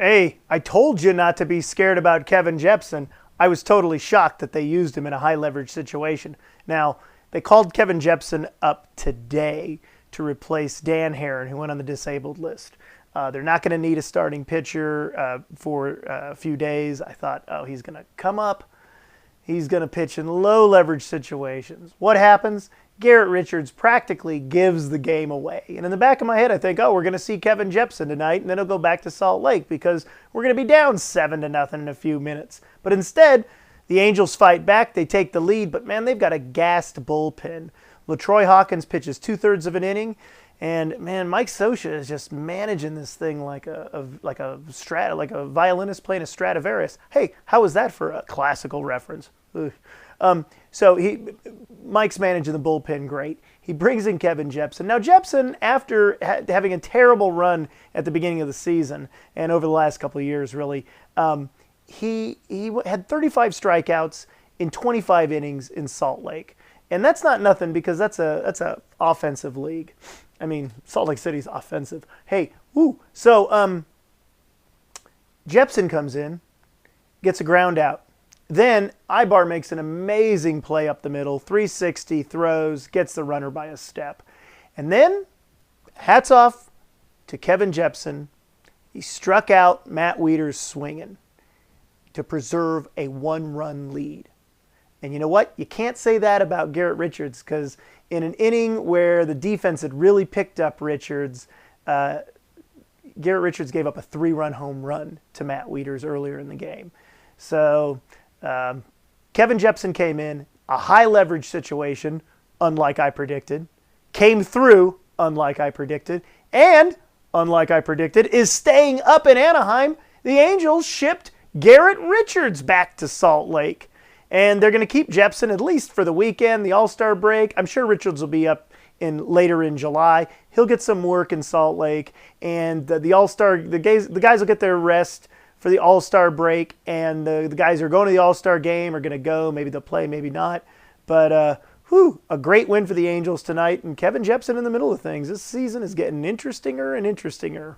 Hey, I told you not to be scared about Kevin Jepsen. I was totally shocked that they used him in a high leverage situation. Now, they called Kevin Jepsen up today to replace Dan Herron, who went on the disabled list. They're not going to need a starting pitcher for a few days. I thought, oh, he's going to come up. He's going to pitch in low leverage situations. What happens? Garrett Richards practically gives the game away. And in the back of my head, I think, oh, we're going to see Kevin Jepsen tonight, and then he'll go back to Salt Lake because we're going to be down 7-0 in a few minutes. But instead, the Angels fight back. They take the lead, but man, they've got a gassed bullpen. LaTroy Hawkins pitches 2/3 of an inning, and man, Mike Scioscia is just managing this thing like a violinist playing a Stradivarius. Hey, how was that for a classical reference? So Mike's managing the bullpen great. He brings in Kevin Jepsen. Now Jepsen, after having a terrible run at the beginning of the season and over the last couple of years, really, he had 35 strikeouts in 25 innings in Salt Lake, and that's not nothing because that's a offensive league. I mean, Salt Lake City's offensive. Hey, woo! So Jepsen comes in, gets a ground out. Then Ibar makes an amazing play up the middle, 360, throws, gets the runner by a step. And then, hats off to Kevin Jepsen. He struck out Matt Wieters swinging to preserve a one-run lead. And you know what? You can't say that about Garrett Richards because in an inning where the defense had really picked up Richards, Garrett Richards gave up a 3-run home run to Matt Wieters earlier in the game. So Kevin Jepsen came in, a high leverage situation, unlike I predicted, came through, unlike I predicted, and, unlike I predicted, is staying up in Anaheim. The Angels shipped Garrett Richards back to Salt Lake, and they're going to keep Jepsen at least for the weekend, the All-Star break. I'm sure Richards will be up later in July. He'll get some work in Salt Lake, and the guys will get their rest for the All-Star break, and the guys who are going to the All-Star game are going to go. Maybe they'll play, maybe not. But a great win for the Angels tonight, and Kevin Jepsen in the middle of things. This season is getting interestinger and interestinger.